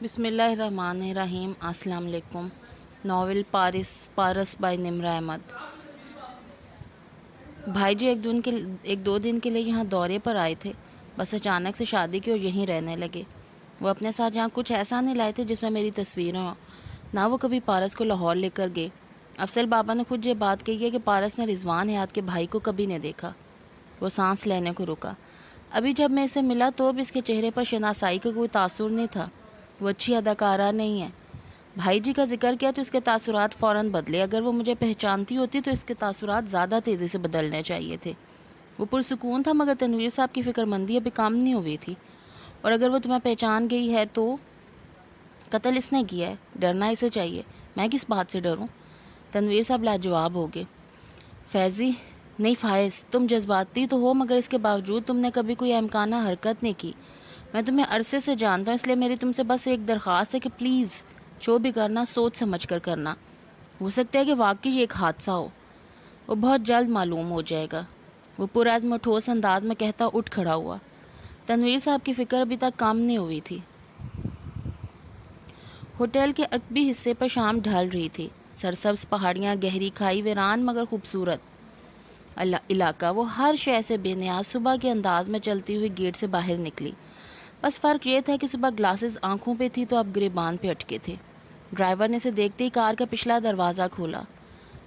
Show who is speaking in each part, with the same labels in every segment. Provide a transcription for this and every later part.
Speaker 1: بسم اللہ الرحمن الرحیم۔ السلام علیکم۔ ناول پارس بائی نمرہ احمد۔ بھائی جی ایک دو دن کے لیے یہاں دورے پر آئے تھے، بس اچانک سے شادی کی اور یہیں رہنے لگے۔ وہ اپنے ساتھ یہاں کچھ ایسا نہیں لائے تھے جس میں میری تصویریں ہوں، نہ وہ کبھی پارس کو لاہور لے کر گئے۔ افضل بابا نے خود یہ بات کہی ہے کہ پارس نے رضوان حیات کے بھائی کو کبھی نہیں دیکھا۔ وہ سانس لینے کو رکا۔ ابھی جب میں اسے ملا تو اب اس کے چہرے پر شناسائی کا کوئی تاثر نہیں تھا۔ وہ اچھی اداکارہ نہیں ہے۔ بھائی جی کا ذکر کیا تو اس کے تاثرات فوراً بدلے۔ اگر وہ مجھے پہچانتی ہوتی تو اس کے تاثرات زیادہ تیزی سے بدلنے چاہیے تھے۔ وہ پرسکون تھا، مگر تنویر صاحب کی فکر مندی ابھی کام نہیں ہوئی تھی۔ اور اگر وہ تمہیں پہچان گئی ہے تو قتل اس نے کیا ہے، ڈرنا اسے چاہیے۔ میں کس بات سے ڈروں؟ تنویر صاحب لاجواب ہو گئے۔ فیضی نہیں فائز، تم جذباتی تو ہو مگر اس کے باوجود تم نے کبھی کوئی احمقانہ حرکت نہیں کی۔ میں تمہیں عرصے سے جانتا ہوں، اس لیے میری تم سے بس ایک درخواست ہے کہ پلیز جو بھی کرنا سوچ سمجھ کر کرنا۔ ہو سکتا ہے کہ واقعی یہ ایک حادثہ ہو، وہ بہت جلد معلوم ہو جائے گا۔ وہ پرعزم و ٹھوس انداز میں کہتا اٹھ کھڑا ہوا۔ تنویر صاحب کی فکر ابھی تک کام نہیں ہوئی تھی۔ ہوٹل کے عقبی حصے پر شام ڈھل رہی تھی۔ سرسبز پہاڑیاں، گہری کھائی، ویران مگر خوبصورت علاقہ۔ وہ ہر شے سے بے نیاز صبح کے انداز میں چلتی ہوئی گیٹ سے باہر نکلی۔ بس فرق یہ تھا کہ صبح گلاسز آنکھوں پہ تھی تو اب گریبان پہ اٹکے تھے۔ ڈرائیور نے اسے دیکھتے ہی کار کا پچھلا دروازہ کھولا۔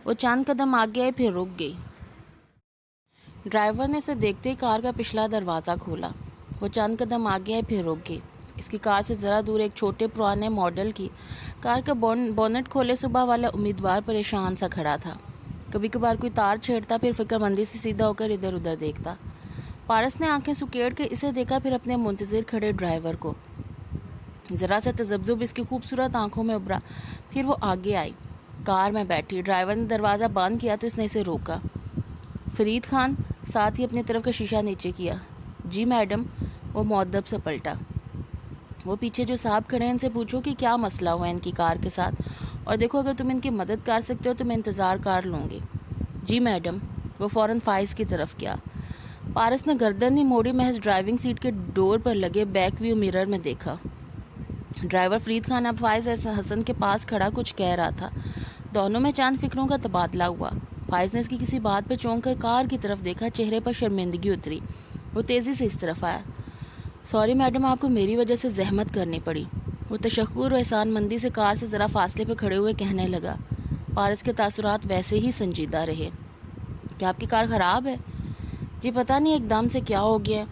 Speaker 1: وہ چند قدم آگے آئے پھر رک گئی۔ اس کی کار سے ذرا دور ایک چھوٹے پرانے ماڈل کی کار کا بونٹ کھولے صبح والا امیدوار پریشان سا کھڑا تھا۔ کبھی کبھار کوئی تار چھیڑتا، پھر فکر مندی سے سیدھا ہو کر ادھر ادھر دیکھتا۔ پارس نے آنکھیں سکیڑ کے اسے دیکھا، پھر اپنے منتظر کھڑے ڈرائیور کو۔ ذرا سا تذبذب اس کی خوبصورت آنکھوں میں ابھرا، پھر وہ آگے آئی، کار میں بیٹھی۔ ڈرائیور نے دروازہ بند کیا تو اس نے اسے روکا۔ فرید خان، ساتھ ہی اپنی طرف کا شیشہ نیچے کیا۔ جی میڈم۔ وہ مؤدب سے پلٹا۔ وہ پیچھے جو صاحب کھڑے ہیں ان سے پوچھو کہ کیا مسئلہ ہوا ان کی کار کے ساتھ، اور دیکھو اگر تم ان کی مدد کر سکتے ہو تو میں انتظار کر لوں گی۔ جی میڈم۔ وہ فوراً فائز کی طرف کیا۔ پارس نے گردن نہیں موڑی، محض ڈرائیونگ سیٹ کے ڈور پر لگے بیک ویو مرر میں دیکھا۔ ڈرائیور فرید خان اب فائز حسن کے پاس کھڑا کچھ کہہ رہا تھا۔ دونوں میں چند فکروں کا تبادلہ ہوا۔ فائز نے اس کی کسی بات پہ چونک کر کار کی طرف دیکھا، چہرے پر شرمندگی اتری۔ وہ تیزی سے اس طرف آیا۔ سوری میڈم، آپ کو میری وجہ سے زحمت کرنی پڑی۔ وہ تشکر و احسان مندی سے کار سے ذرا فاصلے پہ کھڑے ہوئے کہنے لگا۔ پارس کے تاثرات ویسے ہی سنجیدہ رہے۔ کیا آپ کی کار خراب ہے؟ جی پتہ نہیں ایک دم سے کیا ہو گیا ہے۔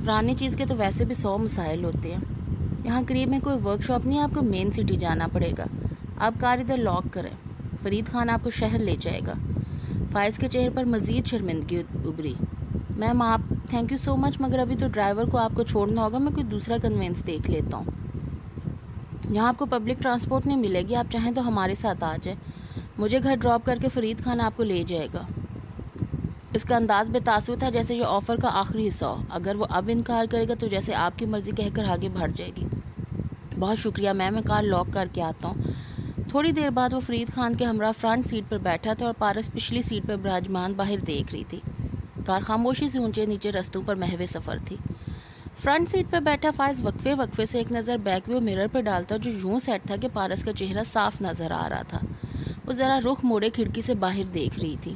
Speaker 1: پرانی چیز کے تو ویسے بھی 100 مسائل ہوتے ہیں۔ یہاں قریب میں کوئی ورک شاپ نہیں ہے، آپ کو مین سٹی جانا پڑے گا۔ آپ کار ادھر لاک کریں، فرید خان آپ کو شہر لے جائے گا۔ فائز کے چہرے پر مزید شرمندگی ابھری۔ میم آپ تھینک یو سو مچ، مگر ابھی تو ڈرائیور کو آپ کو چھوڑنا ہوگا، میں کوئی دوسرا کنوینس دیکھ لیتا ہوں۔ یہاں آپ کو پبلک ٹرانسپورٹ نہیں ملے گی، آپ چاہیں تو ہمارے ساتھ آ جائیں، مجھے گھر ڈراپ کر کے فرید خان آپ کو لے جائے گا۔ اس کا انداز بے تاثر تھا، جیسے یہ آفر کا آخری حصہ ہو۔ اگر وہ اب انکار کرے گا تو جیسے آپ کی مرضی کہہ کر آگے بڑھ جائے گی۔ بہت شکریہ میم، میں کار لاک کر کے آتا ہوں۔ تھوڑی دیر بعد وہ فرید خان کے ہمراہ فرنٹ سیٹ پر بیٹھا تھا اور پارس پچھلی سیٹ پر براجمان باہر دیکھ رہی تھی۔ کار خاموشی سے اونچے نیچے رستوں پر محو سفر تھی۔ فرنٹ سیٹ پر بیٹھا فائز وقفے وقفے سے ایک نظر بیک ویو مرر پر ڈالتا، جو یوں سیٹ تھا کہ پارس کا چہرہ صاف نظر آ رہا تھا۔ وہ ذرا رخ موڑے کھڑکی سے باہر دیکھ رہی تھی،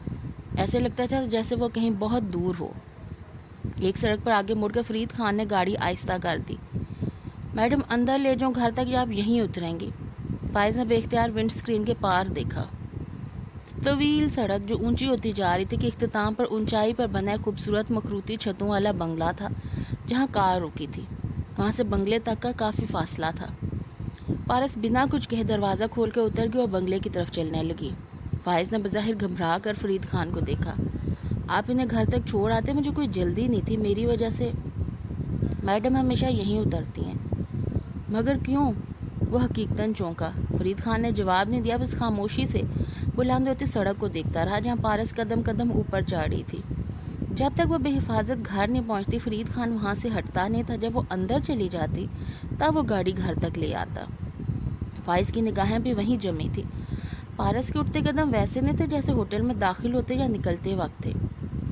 Speaker 1: ایسے لگتا تھا جیسے وہ کہیں بہت دور ہو۔ ایک سڑک پر آگے مڑ کر فرید خان نے گاڑی آہستہ کر دی۔ میڈم اندر لے جاؤں گھر تک یا آپ یہیں اتریں گی؟ فائز نے بے اختیار ونڈ سکرین کے پار دیکھا۔ طویل سڑک جو اونچی ہوتی جا رہی تھی کہ اختتام پر اونچائی پر بنا ایک خوبصورت مخروطی چھتوں والا بنگلہ تھا جہاں کار رکی تھی۔ وہاں سے بنگلے تک کا کافی فاصلہ تھا۔ پارس بنا کچھ کہے دروازہ کھول کے اتر گئی اور بنگلے کی طرف چلنے لگی۔ فائز نے بظاہر گھبرا کر فرید خان کو دیکھا۔ آپ انہیں گھر تک چھوڑ آتے، مجھے کوئی جلدی نہیں تھی، میری وجہ سے میڈم ہمیشہ یہیں اترتی ہیں۔ مگر کیوں؟ وہ حقیقتاً چونکا۔ فرید خان نے جواب نہیں دیا، بس خاموشی سے بلند ہوتی سڑک کو دیکھتا رہا جہاں پارس قدم قدم اوپر چڑھ رہی تھی۔ جب تک وہ بے حفاظت گھر نہیں پہنچتی فرید خان وہاں سے ہٹتا نہیں تھا۔ جب وہ اندر چلی جاتی تب وہ گاڑی گھر تک لے آتا۔ فائز کی نگاہیں بھی وہیں جمی تھی۔ پارس کے اٹھتے قدم ویسے نہیں تھے جیسے ہوٹل میں داخل ہوتے یا نکلتے وقت تھے۔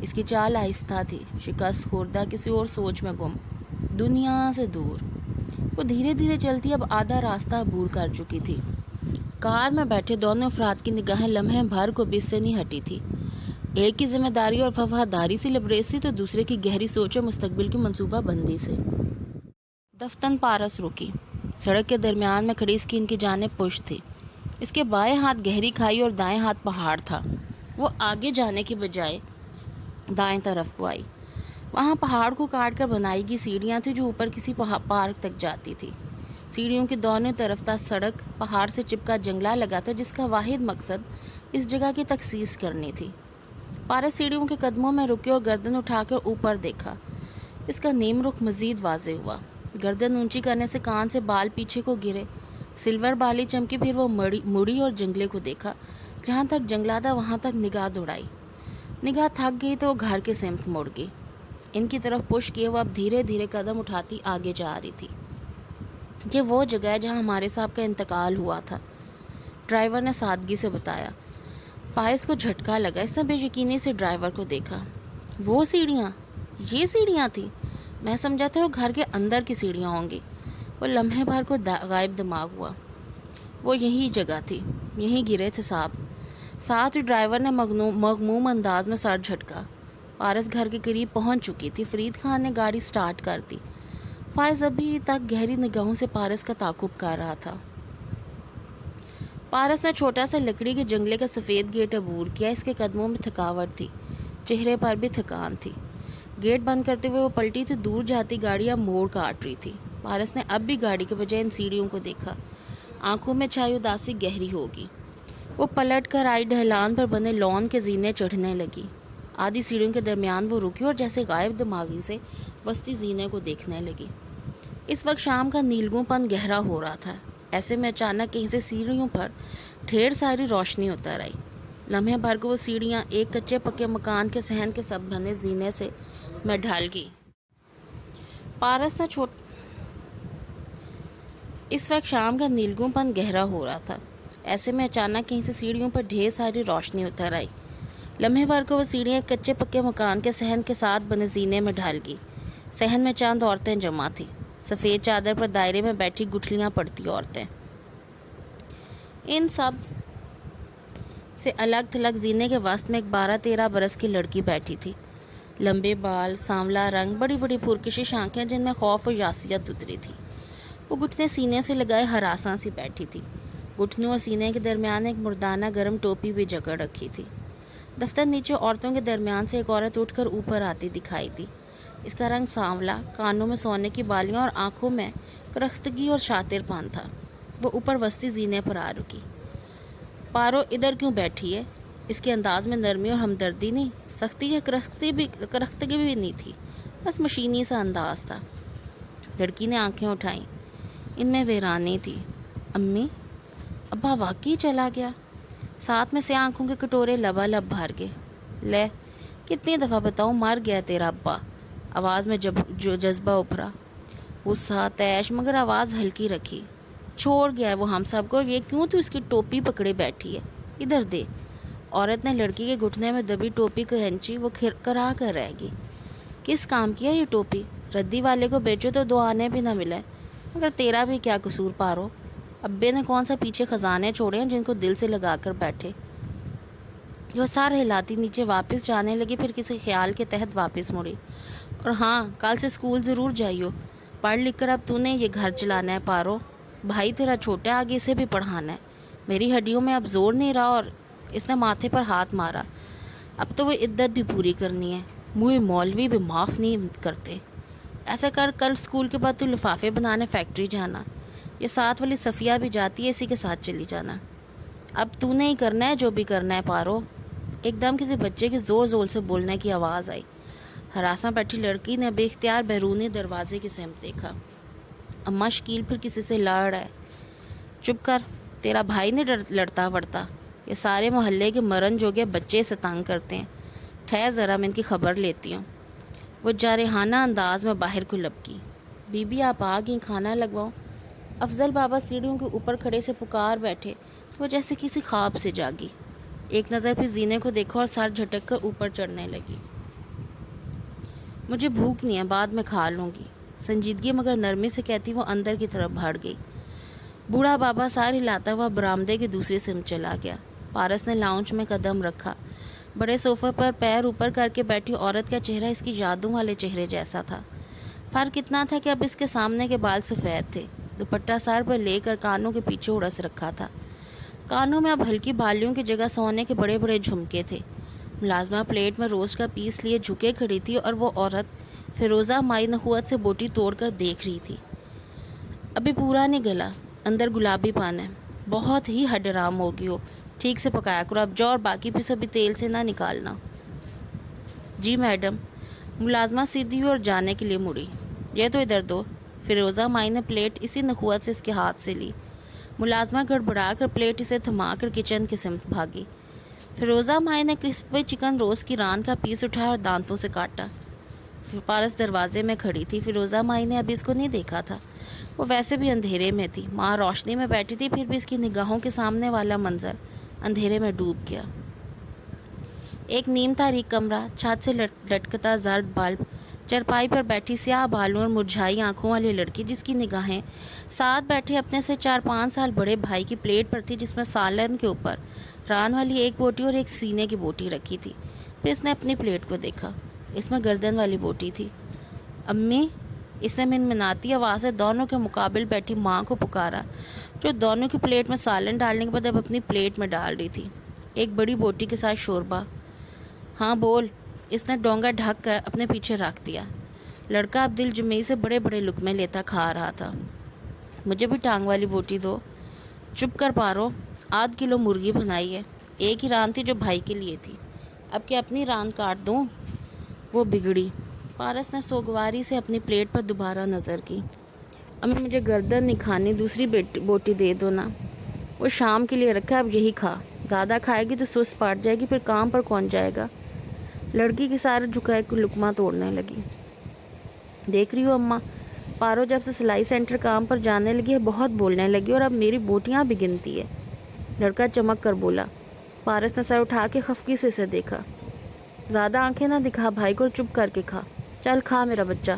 Speaker 1: اس کی چال آہستہ تھی، شکست خوردہ، کسی اور سوچ میں گم، دنیا سے دور۔ وہ دھیرے دھیرے چلتی اب آدھا راستہ عبور کر چکی تھی۔ کار میں بیٹھے دونوں افراد کی نگاہیں لمحے بھر کو بھی سے نہیں ہٹی تھی۔ ایک کی ذمہ داری اور وفاداری سے لبریز تھی تو دوسرے کی گہری سوچ اور مستقبل کی منصوبہ بندی سے۔ دفتن پارس رکی۔ سڑک کے درمیان میں کھڑی اسکرین کی جانب پشت تھی۔ اس کے بائیں ہاتھ گہری کھائی اور دائیں ہاتھ پہاڑ تھا۔ وہ آگے جانے کی بجائے دائیں طرف کو آئی۔ وہاں پہاڑ کو کاٹ کر بنائی گئی سیڑھیاں تھیں جو اوپر کسی پارک تک جاتی تھی۔ سیڑھیوں کے دونوں طرف تا سڑک پہاڑ سے چپکا جنگلہ لگا تھا جس کا واحد مقصد اس جگہ کی تخصیص کرنی تھی۔ پارس سیڑھیوں کے قدموں میں رکے اور گردن اٹھا کر اوپر دیکھا۔ اس کا نیم رخ مزید واضح ہوا۔ گردن اونچی کرنے سے کان سے بال پیچھے کو گرے، سلور بالی چمکی، پھر وہ مڑی اور جنگلے کو دیکھا۔ جہاں تک جنگلہ تھا وہاں تک نگاہ دوڑائی۔ نگاہ تھک گئی تو وہ گھر کے سمت مڑ گئی۔ ان کی طرف پش کیے وہ اب دھیرے دھیرے قدم اٹھاتی آگے جا رہی تھی۔ یہ وہ جگہ ہے جہاں ہمارے صاحب کا انتقال ہوا تھا، ڈرائیور نے سادگی سے بتایا۔ فائز کو جھٹکا لگا۔ اس نے بے یقینی سے ڈرائیور کو دیکھا۔ وہ سیڑھیاں؟ یہ سیڑھیاں تھیں؟ میں سمجھا تھا وہ گھر کے اندر کی سیڑھیاں ہوں گی۔ وہ لمحے بھر کو غائب دماغ ہوا۔ وہ یہی جگہ تھی، یہیں گرے تھے صاحب۔ ساتھ ہی ڈرائیور نے مغموم انداز میں سر جھٹکا۔ پارس گھر کے قریب پہنچ چکی تھی۔ فرید خان نے گاڑی سٹارٹ کر دی۔ فائز ابھی تک گہری نگاہوں سے پارس کا تعاقب کر رہا تھا۔ پارس نے چھوٹا سا لکڑی کے جنگلے کا سفید گیٹ عبور کیا۔ اس کے قدموں میں تھکاوٹ تھی، چہرے پر بھی تھکان تھی۔ گیٹ بند کرتے ہوئے وہ پلٹی تو دور جاتی گاڑی اب موڑ کاٹ رہی تھی۔ پارس نے اب بھی گاڑی کے بجائے ان سیڑھیوں کو دیکھا۔ آنکھوں میں چھائی اداسی گہری ہوگی۔ وہ پلٹ کر آئی، ڈھلان پر بنے لان کے زینے چڑھنے لگی۔ آدھی سیڑھیوں کے درمیان وہ رکی اور جیسے غائب دماغی سے وسطی زینے کو دیکھنے لگی۔ اس وقت شام کا نیلگوں پن گہرا ہو رہا تھا۔ ایسے میں اچانک کہیں سے سیڑھیوں پر ڈھیر ساری روشنی اتر آئی۔ لمحے بھر کو وہ سیڑھیاں ایک کچے پکے مکان کے صحن کے سب بنے زینے سے میں ڈھل گئی۔ پارس نے اس وقت شام کا نیلگوں پن گہرا ہو رہا تھا۔ ایسے میں اچانک کہیں سے سیڑھیوں پر ڈھیر ساری روشنی اتر آئی۔ لمحے بھر کو وہ سیڑھیاں کچے پکے مکان کے صحن کے ساتھ بنے زینے میں ڈھل گئی۔ صحن میں چند عورتیں جمع تھیں، سفید چادر پر دائرے میں بیٹھی گٹھلیاں پڑتی عورتیں۔ ان سب سے الگ تھلگ زینے کے وسط میں ایک 12-13 برس کی لڑکی بیٹھی تھی۔ لمبے بال، سانولا رنگ، بڑی بڑی پرکشش آنکھیں جن میں خوف اور یاسیت اتری تھی۔ وہ گھٹنے سینے سے لگائے ہراساں سی بیٹھی تھی۔ گھٹنوں اور سینے کے درمیان ایک مردانہ گرم ٹوپی بھی جکڑ رکھی تھی۔ دفتر نیچے عورتوں کے درمیان سے ایک عورت اٹھ کر اوپر آتی دکھائی دی۔ اس کا رنگ سانولا، کانوں میں سونے کی بالیاں اور آنکھوں میں کرختگی اور شاطر پن تھا۔ وہ اوپر وسطی زینے پر آ رکی۔ پارو ادھر کیوں بیٹھی ہے؟ اس کے انداز میں نرمی اور ہمدردی نہیں، سختی یا کرختگی بھی نہیں تھی، بس مشینی سا انداز تھا۔ لڑکی نے آنکھیں اٹھائیں، ان میں ویرانی تھی۔ امی، ابا واقعی چلا گیا؟ ساتھ میں سے آنکھوں کے کٹورے لبالب بھر گئے۔ لے، کتنی دفعہ بتاؤں مر گیا تیرا ابا؟ آواز میں جذبہ ابھرا، غصہ، تیش، مگر آواز ہلکی رکھی۔ چھوڑ گیا ہے وہ ہم سب کو، اور یہ کیوں تو اس کی ٹوپی پکڑے بیٹھی ہے؟ ادھر دے۔ عورت نے لڑکی کے گھٹنے میں دبی ٹوپی کو ہینچی۔ وہ کرا کر رہ گئی۔ کس کام کی ہے یہ ٹوپی؟ ردی والے کو بیچو تو 2 آنے بھی نہ ملے، مگر تیرا بھی کیا قصور پارو؟ ابے نے کون سا پیچھے خزانے چھوڑے ہیں جن کو دل سے لگا کر بیٹھے؟ وہ سر ہلاتی نیچے واپس جانے لگی، پھر کسی خیال کے تحت واپس مڑی۔ اور ہاں، کل سے اسکول ضرور جائیو، پڑھ لکھ کر اب تو نے یہ گھر چلانا ہے پارو۔ بھائی تیرا چھوٹا، آگے اسے بھی پڑھانا ہے۔ میری ہڈیوں میں اب زور نہیں رہا۔ اور اس نے ماتھے پر ہاتھ مارا۔ اب تو وہ عدت بھی پوری کرنی ہے، منہ مولوی بھی معاف نہیں کرتے۔ ایسا کر، کل اسکول کے بعد تو لفافے بنانے فیکٹری جانا، یہ ساتھ والی صفیہ بھی جاتی ہے، اسی کے ساتھ چلی جانا۔ اب تو نے ہی کرنا ہے جو بھی کرنا ہے پارو۔ ایک دم کسی بچے کی زور زور سے بولنے کی آواز آئی۔ ہراساں بیٹھی لڑکی نے بے اختیار بیرونی دروازے کی سمت دیکھا۔ اماں، شکیل پھر کسی سے لڑ رہا ہے۔ چپ کر، تیرا بھائی نہیں لڑتا وڑتا، یہ سارے محلے کے مرن جوگے بچے سے تنگ کرتے ہیں۔ ٹھہر ذرا، میں ان کی خبر لیتی ہوں۔ وہ جارحانہ انداز میں باہر کو لپکی۔ بی بی آپ آ گئیں، کھانا لگواؤں؟ افضل بابا سیڑھیوں کے اوپر کھڑے سے پکار بیٹھے۔ وہ جیسے کسی خواب سے جاگی، ایک نظر پھر زینے کو دیکھا اور سر جھٹک کر اوپر چڑھنے لگی۔ مجھے بھوک نہیں ہے، بعد میں کھا لوں گی۔ سنجیدگی مگر نرمی سے کہتی وہ اندر کی طرف بھاگ گئی۔ بوڑھا بابا سار ہلاتا ہوا برآمدے کی دوسری سمت چلا گیا۔ پارس نے لاؤنج میں قدم رکھا۔ بڑے صوفے پر پیر اوپر کر کے بیٹھی عورت کا چہرہ اس کی جادو والے چہرے جیسا تھا۔ فرق اتنا تھا کہ اب اس کے سامنے کے بال سفید تھے، دوپٹہ سر پر لے کر کانوں کے پیچھے اڑس رکھا تھا۔ کانوں میں اب ہلکی بالیوں کی جگہ سونے کے بڑے بڑے جھمکے تھے۔ ملازمہ پلیٹ میں روسٹ کا پیس لیے جھکے کھڑی تھی اور وہ عورت فیروزہ مائی نخوت سے بوٹی توڑ کر دیکھ رہی تھی۔ ابھی پورا نہیں گلا، اندر گلابی پان ہے، بہت ہی ہڈرام ہوگی ہو، ٹھیک سے پکایا کرو، اب جاؤ اور باقی پیس ابھی تیل سے نہ نکالنا۔ جی میڈم۔ ملازمہ سیدھی ہوئی اور جانے کے لیے مڑی۔ یہ تو ادھر دو۔ فیروزہ مائی نے پلیٹ اسی نخوت سے اس کے ہاتھ سے لی۔ ملازمہ گڑبڑا کر پلیٹ اسے تھما کر کچن کی سمت بھاگی۔ فیروزہ مائی نے کرسپی چکن روسٹ کی ران کا پیس اٹھایا اور دانتوں سے کاٹا۔ پارس دروازے میں کھڑی تھی۔ فیروزہ مائی نے ابھی اس کو نہیں دیکھا تھا، وہ ویسے بھی اندھیرے میں تھی، ماں روشنی میں بیٹھی تھی، پھر بھی اس کی نگاہوں کے سامنے والا منظر اندھیرے میں ڈوب گیا۔ ایک نیم تاریک کمرہ، چھت سے لٹکتا زرد بلب، چرپائی پر بیٹھی سیاہ بالوں اور مرجھائی آنکھوں والی لڑکی جس کی نگاہیں ساتھ بیٹھے اپنے سے 4-5 سال بڑے بھائی کی پلیٹ پر تھی، جس میں سالن کے اوپر ران والی ایک بوٹی اور ایک سینے کی بوٹی رکھی تھی۔ پھر اس نے اپنی پلیٹ کو دیکھا، اس میں گردن والی بوٹی تھی۔ امی، اس نے منمناتی آواز سے دونوں کے مقابل بیٹھی ماں کو پکارا، جو دونوں کی پلیٹ میں سالن ڈالنے کے بعد اب اپنی پلیٹ میں ڈال رہی تھی، ایک بڑی بوٹی کے ساتھ شوربہ۔ ہاں بول۔ اس نے ڈونگا ڈھک کر اپنے پیچھے رکھ دیا۔ لڑکا اب دل جمعی سے بڑے بڑے لقمے لیتا کھا رہا تھا۔ مجھے بھی ٹانگ والی بوٹی دو۔ چپ کر پارو، ½ کلو مرغی بنائی ہے، ایک ہی ران تھی جو بھائی کے لیے تھی، اب کیا اپنی ران کاٹ دوں؟ وہ بگڑی۔ پارس نے سوگواری سے اپنی پلیٹ پر دوبارہ نظر کی۔ امی مجھے گردن نہیں کھانی، دوسری بوٹی دے دو نا، وہ شام کے لیے رکھا ہے، اب یہی کھا، زیادہ کھائے گی تو سست پڑ جائے گی، پھر کام پر کون جائے گا؟ لڑکی کی سارے جھکائے کو لقمہ توڑنے لگی۔ دیکھ رہی ہو اماں، پارو جب سے سلائی سینٹر کام پر جانے لگی ہے بہت بولنے لگی اور اب میری بوٹیاں بھی گنتی ہے۔ لڑکا چمک کر بولا۔ پارس نے سر اٹھا کے خفگی سے اسے دیکھا۔ زیادہ آنکھیں نہ دکھا بھائی کو، چپ کر کے کھا، چل کھا میرا بچہ۔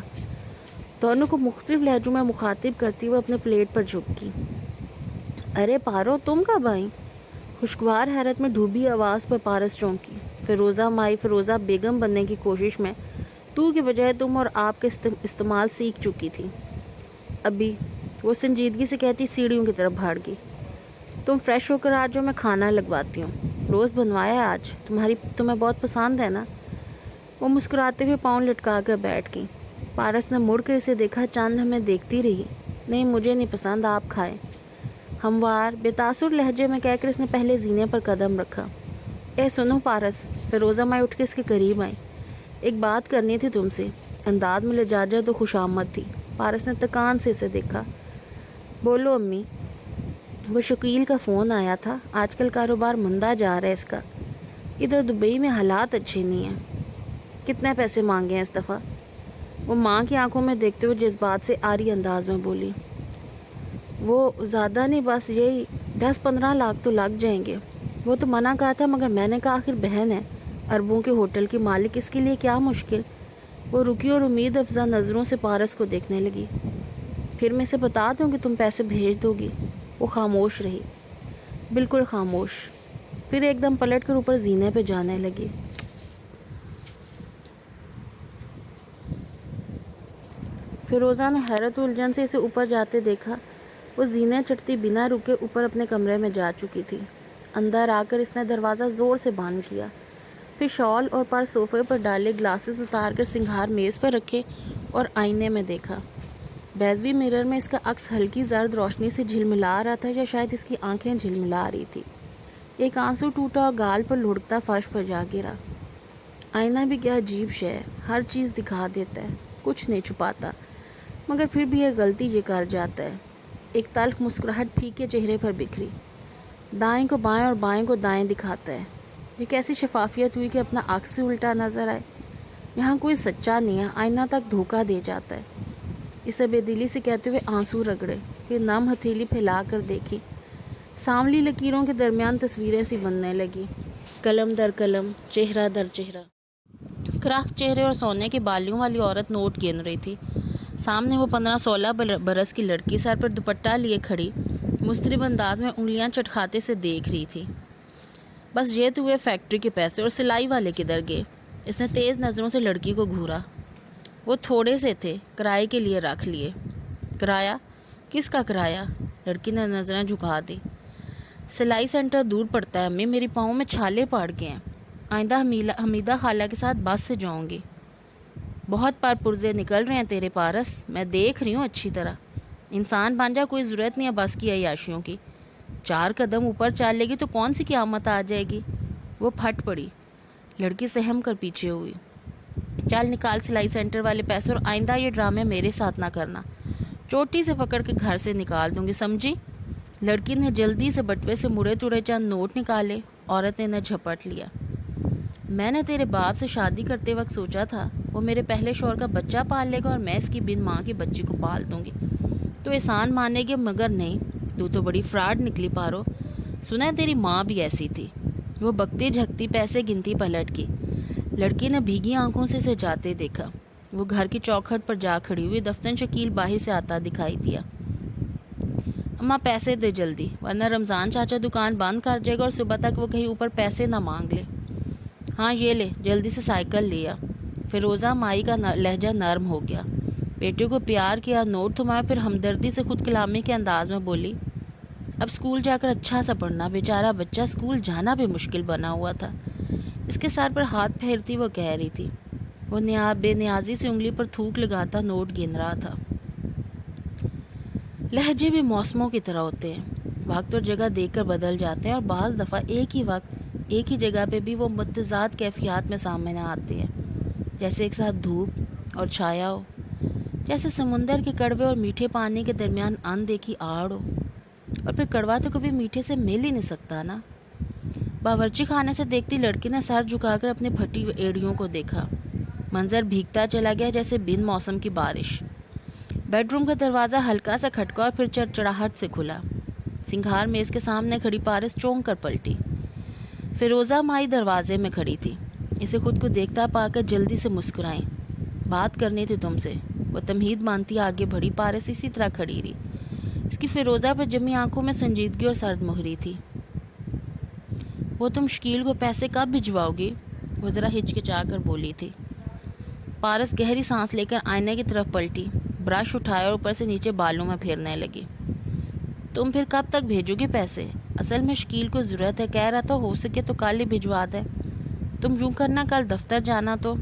Speaker 1: دونوں کو مختلف لہجوں میں مخاطب کرتی ہوئے اپنے پلیٹ پر جھک گئی۔ ارے پارو، تم کب آئیں؟ خوشگوار حیرت میں ڈوبی آواز پر پارس چونکی۔ فیروزہ مائی فیروزہ بیگم بننے کی کوشش میں تو کی بجائے تم اور آپ کے استعمال سیکھ چکی تھی۔ ابھی وہ سنجیدگی سے کہتی سیڑھیوں کی طرف بھاگ گئی۔ تم فریش ہو کر آ جاؤ، میں کھانا لگواتی ہوں، روز بنوایا ہے آج، تمہیں بہت پسند ہے نا؟ وہ مسکراتے ہوئے پاؤں لٹکا کر بیٹھ گئی۔ پارس نے مڑ کر اسے دیکھا، چاند ہمیں دیکھتی رہی۔ نہیں مجھے نہیں پسند، آپ کھائیں، ہموار بے تاثر لہجے میں کہہ کر اس نے پہلے زینے پر قدم رکھا۔ اے سنو پارس، فیروزہ مائی اٹھ کے اس کے قریب آئی، ایک بات کرنی تھی تم سے۔ انداز میں لجاجت تو خوش آمد تھی۔ پارس نے تکان سے اسے دیکھا۔ بولو امی۔ وہ شکیل کا فون آیا تھا، آج کل کاروبار مندہ جا رہا ہے اس کا، ادھر دبئی میں حالات اچھے نہیں ہیں۔ کتنے پیسے مانگے ہیں اس دفعہ؟ وہ ماں کی آنکھوں میں دیکھتے ہوئے جذبات سے آری انداز میں بولی۔ وہ زیادہ نہیں، بس یہی 10-15 لاکھ تو لگ جائیں گے۔ وہ تو منع کہا تھا مگر میں نے کہا آخر بہن ہے، اربوں کے ہوٹل کی مالک، اس کے لیے کیا مشکل؟ وہ رکی اور امید افزا نظروں سے پارس کو دیکھنے لگی۔ پھر میں اسے بتا دوں کہ تم پیسے بھیج دو گی؟ وہ خاموش رہی، بالکل خاموش، پھر ایک دم پلٹ کر اوپر زینے پہ جانے لگی۔ فیروزہ نے حیرت و الجھن سے اسے اوپر جاتے دیکھا۔ وہ زینے چڑھتی بنا رکے اوپر اپنے کمرے میں جا چکی تھی۔ اندر آ کر اس نے دروازہ زور سے بند کیا، پھر شال اور پر صوفے پر ڈالے گلاسز اتار کر سنگھار میز پر رکھے اور آئینے میں دیکھا۔ بیضوی مرر میں اس کا عکس ہلکی زرد روشنی سے جھلملا رہا تھا، یا شاید اس کی آنکھیں جھلملا رہی تھی۔ ایک آنسو ٹوٹا اور گال پر لڑکتا فرش پر جا گرا۔ آئینہ بھی کیا عجیب شے ہے، ہر چیز دکھا دیتا ہے، کچھ نہیں چھپاتا، مگر پھر بھی یہ غلطی یہ کر جاتا ہے۔ ایک تلخ مسکراہٹ پھیکے چہرے پر بکھری، دائیں کو بائیں اور بائیں کو دائیں دکھاتا ہے۔ یہ کیسی شفافیت ہوئی کہ اپنا عکس سے الٹا نظر آئے۔ یہاں کوئی سچا نہیں ہے، آئینہ تک دھوکہ دے جاتا ہے۔ اسے بے دلی سے کہتے ہوئے آنسو رگڑے، پھر نم ہتھیلی پھیلا کر دیکھی۔ سانولی لکیروں کے درمیان تصویریں سی بننے لگی، قلم در قلم، چہرہ در چہرہ۔ کراہ چہرے اور سونے کی بالیوں والی عورت نوٹ گن رہی تھی۔ سامنے وہ 15-16 برس کی لڑکی سر پر دوپٹہ لیے کھڑی مضطرب انداز میں انگلیاں چٹکھاتے سے دیکھ رہی تھی۔ بس یہ تو ہوئے فیکٹری کے پیسے، اور سلائی والے کدھر گئے؟ اس نے تیز نظروں سے لڑکی کو گھورا۔ وہ تھوڑے سے تھے، کرائے کے لیے رکھ لیے۔ کرایہ؟ کس کا کرایہ؟ لڑکی نے نظریں جھکا دی۔ سلائی سینٹر دور پڑتا ہے امی، میری پاؤں میں چھالے پڑ گئے ہیں۔ آئندہ حمیدہ خالہ کے ساتھ بس سے جاؤں گی۔ بہت پر پرزے نکل رہے ہیں تیرے پارس، میں دیکھ رہی ہوں اچھی طرح۔ انسان بن جا، کوئی ضرورت نہیں ہے بس کی عیاشیوں کی۔ 4 قدم اوپر چلے گی تو کون سی قیامت آ جائے گی؟ وہ پھٹ پڑی۔ لڑکی سہم کر پیچھے ہوئی۔ چل نکال سلائی سینٹر والے پیسے، اور آئندہ یہ ڈرامے میرے ساتھ نہ کرنا۔ چوٹی سے پکڑ کے گھر سے نکال دوں گی، سمجھی؟ لڑکی نے جلدی سے بٹوے سے مڑے توڑے چند نوٹ نکالے۔ عورت نے انہیں جھپٹ لیا۔ میں نے تیرے باپ سے شادی کرتے وقت سوچا تھا وہ میرے پہلے شوہر کا بچہ پال لے گا اور میں اس کی بن ماں کی بچی کو پال دوں گی تو احسان مانے گی، مگر نہیں، تو بڑی فراڈ نکلی پارو۔ سنا ہے تیری ماں بھی ایسی تھی۔ وہ بکتی جھکتی پیسے گنتی پلٹ کی۔ لڑکی نے بھیگی آنکھوں سے اسے جاتے دیکھا۔ وہ گھر کی چوکھٹ پر جا کھڑی ہوئی۔ دفتر شکیل باہر سے آتا دکھائی دیا۔ اماں پیسے دے جلدی، ورنہ رمضان چاچا دکان بند کر جائے گا اور صبح تک وہ کہیں اوپر پیسے نہ مانگ لے۔ ہاں یہ لے، جلدی سے سائیکل لیا۔ فیروزہ مائی کا لہجہ نرم ہو گیا۔ بیٹے کو پیار کیا، نوٹ تھمایا، پھر ہمدردی سے خود کلامی کے انداز میں بولی، اب اسکول جا کر اچھا سا پڑھنا۔ بیچارہ بچہ اسکول جانا بھی مشکل بنا ہوا تھا۔ اس کے سر پر ہاتھ پھیرتی وہ کہہ رہی تھی۔ وہ بے نیازی سے انگلی پر تھوک لگاتا نوٹ گن رہا تھا۔ لہجے بھی موسموں کی طرح ہوتے ہیں، وقت اور جگہ دیکھ کر بدل جاتے ہیں، اور بعض دفعہ ایک ہی وقت ایک ہی جگہ پہ بھی وہ متضاد کیفیات میں سامنے آتے ہیں، جیسے ایک ساتھ دھوپ اور چھایا ہو، جیسے سمندر کے کڑوے اور میٹھے پانی کے درمیان اندیکھی آڑ ہو، اور پھر کڑوا تو کبھی میٹھے سے مل ہی نہیں سکتا نا۔ باورچی خانے سے دیکھتی لڑکی نے سر جھکا کر اپنی پھٹی ایڑیوں کو دیکھا۔ منظر بھیگتا چلا گیا جیسے بن موسم کی بارش۔ بیڈ روم کا دروازہ ہلکا سا کھٹکا اور پھر چڑچڑاہٹ سے کھلا۔ سنگھار میز کے سامنے کھڑی پارس چونک کر پلٹی۔ فیروزہ مائی دروازے میں کھڑی تھی۔ اسے خود کو دیکھتا پا کر جلدی سے مسکرائیں۔ بات کرنی تھی تم سے، وہ تمہید مانتی آگے بڑھی۔ پارس اسی طرح کھڑی رہی۔ اس کی فیروزہ پر جمی آنکھوں میں سنجیدگی اور سرد مہری تھی۔ وہ تم شکیل کو پیسے کب بھجواؤ گی؟ وہ ذرا ہچکچا کر بولی تھی۔ پارس گہری سانس لے کر آئینے کی طرف پلٹی، برش اٹھایا اور اوپر سے نیچے بالوں میں پھیرنے لگی۔ تم پھر کب تک بھیجو گی پیسے؟ اصل میں شکیل کو ضرورت ہے، کہہ رہا تھا ہو سکے تو کل ہی بھجوا دے۔ تم یوں کرنا، کل دفتر جانا تو۔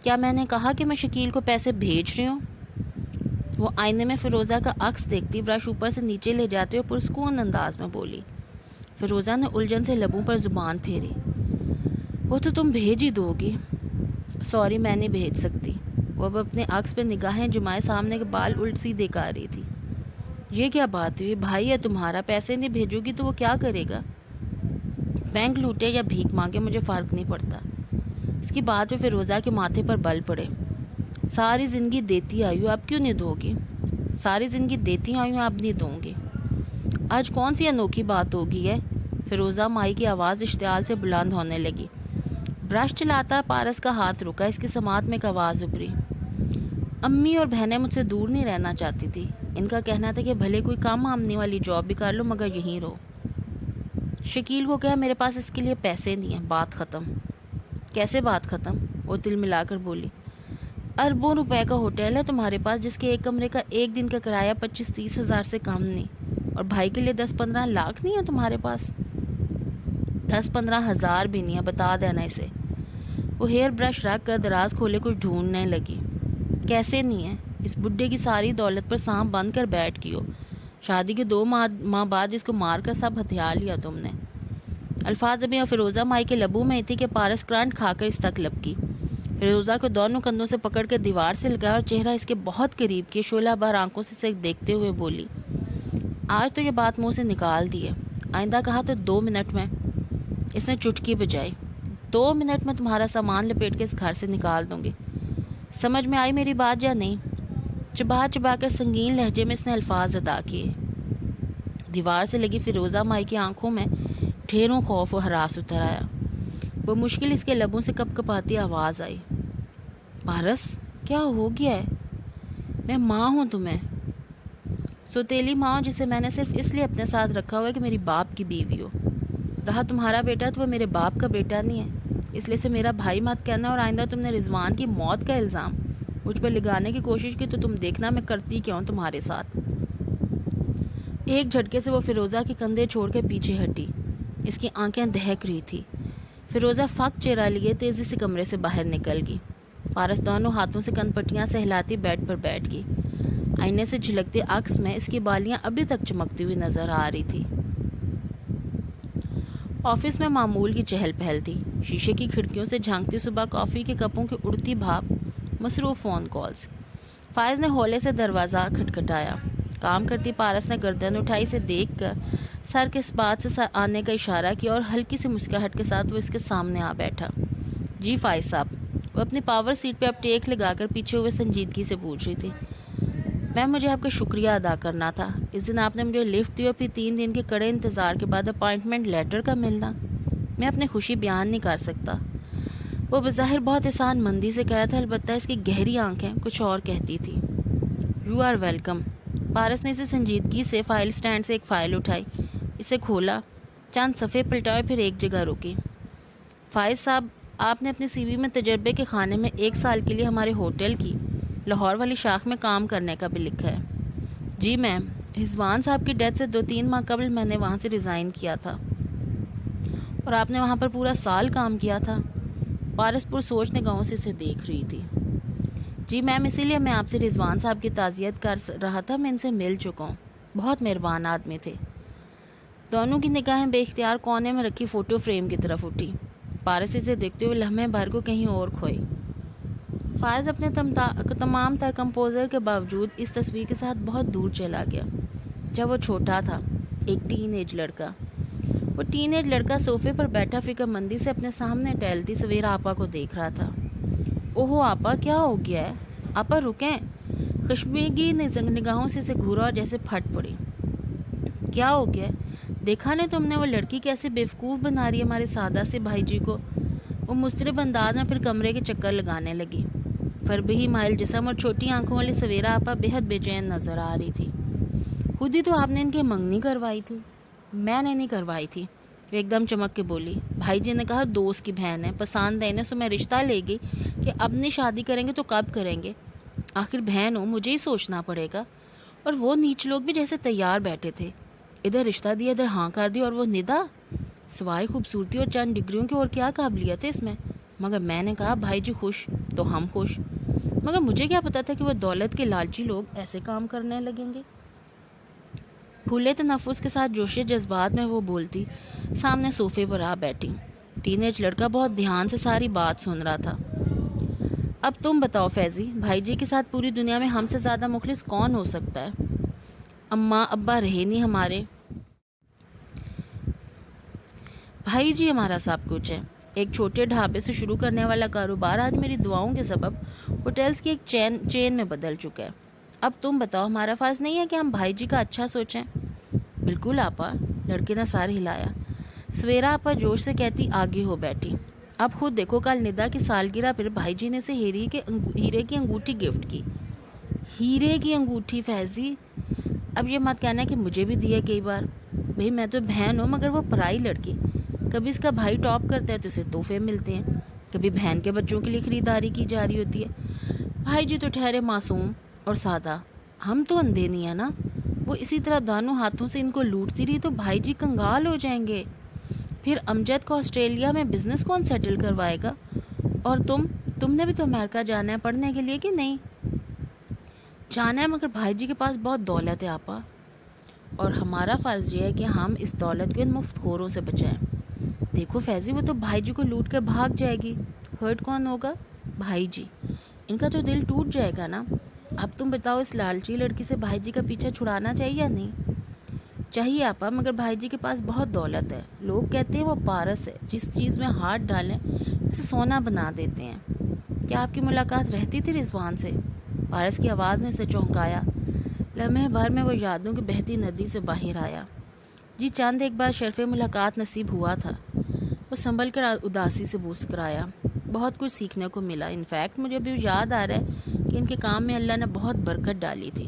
Speaker 1: کیا میں نے کہا کہ میں شکیل کو پیسے بھیج رہی ہوں؟ وہ آئینے میں فیروزہ کا عکس دیکھتی برش اوپر سے نیچے لے جاتے ہوئے پرسکون انداز میں بولی۔ فیروزہ نے الجھن سے لبوں پر زبان پھیری۔ وہ تو تم بھیج ہی دو گی۔ سوری، میں نہیں بھیج سکتی۔ وہ اب اپنے عکس پہ نگاہیں جمائے سامنے کے بال الٹ سی دیکھا رہی تھی۔ یہ کیا بات ہوئی؟ بھائی ہے تمہارا، پیسے نہیں بھیجو گی تو وہ کیا کرے گا؟ بینک لوٹے یا بھیک مانگے، مجھے فرق نہیں پڑتا۔ اس کی بات پہ فیروزہ کے ماتھے پر بل پڑے۔ ساری زندگی دیتی آئی ہوں، اب کیوں نہیں دو گی؟ ساری زندگی دیتی آئی ہوں، اب نہیں دوں گی۔ آج کون سی انوکھی بات ہوگی ہے؟ فیروزہ مائی کی آواز اشتعال سے بلند ہونے لگی۔ برش چلاتا پارس کا ہاتھ رکا۔ اس کی سماعت میں ایک آواز ابھری۔ امی اور بہنیں مجھ سے دور نہیں رہنا چاہتی تھی۔ ان کا کہنا تھا کہ بھلے کوئی کم آمدنی والی جاب بھی کر لو مگر یہیں رہو۔ شکیل کو کہا میرے پاس اس کے لیے پیسے نہیں ہیں، بات ختم۔ کیسے بات ختم؟ وہ دل ملا کر بولی۔ اربوں روپے کا ہوٹل ہے تمہارے پاس، جس کے ایک کمرے کا ایک دن کا کرایہ 25-30 ہزار سے کم نہیں، اور بھائی کے لیے 10-15 لاکھ نہیں ہے تمہارے پاس؟ 10-15 ہزار بھی نہیں ہے، بتا دینا اسے۔ وہ ہیئر برش رکھ کر دراز کھولے کچھ ڈھونڈنے لگی۔ کیسے نہیں ہے؟ اس بڈھے کی ساری دولت پر سانپ بند کر بیٹھ کی ہو۔ شادی کے 2 ماہ بعد اس کو مار کر سب ہتھیا لیا تم نے۔ الفاظ ابھی فیروزہ مائی کے لبوں میں تھی کہ پارس کرنٹ کھا کر اس تک لپکی۔ فیروزہ کو دونوں کندھوں سے پکڑ کے دیوار سے لگایا اور چہرہ اس کے بہت قریب کی شعلہ بار آنکھوں سے دیکھتے ہوئے بولی، آج تو یہ بات منہ سے نکال دی ہے، آئندہ کہا تو 2 منٹ میں۔ اس نے چٹکی بجائی۔ 2 منٹ میں تمہارا سامان لپیٹ کے اس گھر سے نکال دوں گی۔ سمجھ میں آئی میری بات یا نہیں؟ چبا چبا کر سنگین لہجے میں اس نے الفاظ ادا کیے۔ دیوار سے لگی فیروزہ مائی کی آنکھوں میں ڈھیروں خوف و ہراس اتر آیا۔ وہ مشکل اس کے لبوں سے کپ کپاتی آواز آئی، پارس کیا ہو گیا ہے؟ میں ماں ہوں تمہیں، سوتیلی ماں جسے میں نے صرف اس لیے اپنے ساتھ رکھا ہوا ہے کہ میری باپ کی بیوی ہو۔ رہا تمہارا بیٹا تو وہ میرے باپ کا بیٹا نہیں ہے، اس لیے سے میرا بھائی مت کہنا، اور آئندہ تم نے رضوان کی موت کا الزام مجھ پہ لگانے کی کوشش کی تو تم دیکھنا میں کرتی کیا ہوں تمہارے ساتھ۔ ایک جھٹکے سے وہ فیروزہ کے کندھے چھوڑ کے پیچھے ہٹی، اس کی آنکھیں دہک رہی تھی۔ فیروزہ فق چہرہ لیے تیزی سے کمرے سے باہر نکل گئی۔ پارس دونوں ہاتھوں سے کن پٹیاں سہلاتی بیڈ پر بیٹھ گئی۔ آئینے سے جھلکتے عکس میں اس کی بالیاں ابھی تک چمکتی ہوئی نظر آ رہی تھی۔ آفس میں معمول کی چہل پہل تھی، شیشے کی کھڑکیوں سے جھانکتی صبح کافی کے کپوں کی اڑتی بھاپ، مصروف فون کالز۔ فائز نے ہولے سے دروازہ کھٹکھٹایا۔ کام کرتی پارس نے گردن اٹھائی، اسے دیکھ کر سر کے اس بات سے آنے کا اشارہ کیا اور ہلکی سی مسکراہٹ کے ساتھ وہ اس کے سامنے آ بیٹھا۔ جی فائز صاحب، وہ اپنی پاور سیٹ پہ اب ٹیک لگا کر پیچھے ہوئے سنجیدگی سے پوچھ رہی تھی۔ میم مجھے آپ کا شکریہ ادا کرنا تھا، اس دن آپ نے مجھے لفٹ دی اور پھر 3 دن کے کڑے انتظار کے بعد اپائنٹمنٹ لیٹر کا ملنا، میں اپنی خوشی بیان نہیں کر سکتا۔ وہ بظاہر بہت احسان مندی سے کہہ رہا تھا، البتہ اس کی گہری آنکھیں کچھ اور کہتی تھی۔ You are welcome. پارس نے اسے سنجیدگی سے فائل سٹینڈ سے ایک فائل اٹھائی، اسے کھولا، چند صفحے پلٹائے، پھر ایک جگہ رکی۔ فائز صاحب، آپ نے اپنی سی وی میں تجربے کے خانے میں 1 سال کے لیے ہمارے ہوٹل کی لاہور والی شاخ میں کام کرنے کا بھی لکھا ہے۔ جی میم، رضوان صاحب کی ڈیتھ سے 2-3 ماہ قبل میں نے وہاں سے ریزائن کیا تھا۔ اور آپ نے وہاں پر پورا سال کام کیا تھا؟ پارس پر سوچ نگاہوں سے اسے دیکھ رہی تھی۔ جی میم، اسی لیے میں آپ سے رضوان صاحب کی تعزیت کر رہا تھا، میں ان سے مل چکا ہوں، بہت مہربان آدمی تھے۔ دونوں کی نگاہیں بے اختیار کونے میں رکھی فوٹو فریم کی طرف اٹھی۔ پارس اسے دیکھتے ہوئے لمحے بھر کو کہیں اور کھوئی۔ فائز اپنے تمام تر کمپوزر کے باوجود اس تصویر کے ساتھ بہت دور چلا گیا۔ جب وہ چھوٹا تھا، ایک ٹین ایج لڑکا، وہ ٹین ایج لڑکا صوفے پر بیٹھا فکر مندی سے اپنے سامنے ٹہلتی سویرا آپا کو دیکھ رہا تھا۔ اوہو آپا، کیا ہو گیا ہے؟ آپا رکیں۔ خشمگی نگاہوں سے اسے گھورا اور جیسے پھٹ پڑی۔ کیا ہو گیا ہے؟ دیکھا نہیں تم نے وہ لڑکی کیسے بیوقوف بنا رہی ہے ہمارے سادہ سے بھائی جی کو؟ وہ مضطرب انداز میں پھر کمرے کے چکر لگانے لگی۔ فربہی مائل جسم اور چھوٹی آنکھوں والی سویرا آپا بے حد بے چین نظر آ رہی تھی۔ خود ہی تو آپ نے ان کی منگنی کروائی تھی۔ میں نے نہیں کروائی تھی، وہ ایک دم چمک کے بولی۔ بھائی جی نے کہا دوست کی بہن ہے، پسند ہے انہیں، سو میں رشتہ لے گئی کہ اب نہیں شادی کریں گے تو کب کریں گے؟ آخر بہن ہو، مجھے ہی سوچنا پڑے گا۔ اور وہ نیچ لوگ بھی جیسے تیار بیٹھے تھے، ادھر رشتہ دیا ادھر ہاں کر دی، اور وہ ندا سوائے خوبصورتی اور چند ڈگریوں کی اور کیا قابلیت ہے اس میں؟ مگر میں نے کہا بھائی جی خوش تو ہم خوش، مگر مجھے کیا پتا تھا کہ وہ دولت کے لالچی لوگ ایسے کام کرنے لگیں گے۔ پھولے تنفس کے ساتھ جوش جذبات میں وہ بولتی سامنے صوفے پر آ بیٹھی۔ ٹین ایج لڑکا بہت دھیان سے ساری بات سن رہا تھا۔ اب تم بتاؤ فیضی، بھائی جی کے ساتھ پوری دنیا میں ہم سے زیادہ مخلص کون ہو سکتا ہے؟ اماں ابا رہے نہیں ہمارے، بھائی جی ہمارا سب کچھ ہے۔ ایک چھوٹے ڈھابے سے شروع کرنے والا کاروبار آج میری دعاؤں کے سبب ہوٹلز کی ایک چین میں بدل چکا ہے۔ اب تم بتاؤ، ہمارا فرض نہیں ہے کہ ہم بھائی جی کا اچھا سوچیں؟ بالکل آپا، لڑکے نے سر ہلایا۔ سویرا آپا جوش سے کہتی آگے ہو بیٹھی۔ اب خود دیکھو، کل ندا کی سالگرہ پر بھائی جی نے اسے ہیرے کی انگوٹھی گفٹ کی۔ ہیرے کی انگوٹھی فیضی؟ اب یہ مت کہنا کہ مجھے بھی دیا کئی بار۔ بھئی میں تو بہن ہوں، مگر وہ پرائی لڑکی۔ کبھی اس کا بھائی ٹاپ کرتا ہے تو اسے تحفے ملتے ہیں، کبھی بہن کے بچوں کے لیے خریداری کی جا رہی ہوتی ہے۔ بھائی جی تو ٹھہرے معصوم اور سادہ، ہم تو اندھے نہیں ہیں نا۔ وہ اسی طرح دونوں ہاتھوں سے ان کو لوٹتی رہی تو بھائی جی کنگال ہو جائیں گے۔ پھر امجد کو آسٹریلیا میں بزنس کون سیٹل کروائے گا؟ اور تم نے بھی تو امریکہ جانا ہے پڑھنے کے لیے کہ نہیں؟ جانا ہے، مگر بھائی جی کے پاس بہت دولت ہے آپا، اور ہمارا فرض یہ ہے کہ ہم اس دولت کو ان مفت خوروں سے بچائیں۔ دیکھو فیضی، وہ تو بھائی جی کو لوٹ کر بھاگ جائے گی، ہرٹ کون ہوگا؟ بھائی جی۔ ان کا تو دل ٹوٹ جائے گا نا۔ اب تم بتاؤ، اس لالچی لڑکی سے بھائی جی کا پیچھا چھڑانا چاہیے یا نہیں؟ چاہیے آپا، مگر بھائی جی کے پاس بہت دولت ہے، لوگ کہتے ہیں وہ پارس ہے، جس چیز میں ہاتھ ڈالیں اسے سونا بنا دیتے ہیں۔ کیا آپ کی ملاقات رہتی تھی رضوان سے؟ پارس کی آواز نے اسے چونکایا۔ لمحے بھر میں وہ یادوں کی بہتی ندی سے باہر آیا۔ جی چاند ایک بار شرف ملاقات نصیب ہوا تھا۔ وہ سنبھل کر اداسی سے مسکرایا۔ بہت کچھ سیکھنے کو ملا، انفیکٹ مجھے ابھی یاد آ رہا ہے کہ ان کے کام میں اللہ نے بہت برکت ڈالی تھی۔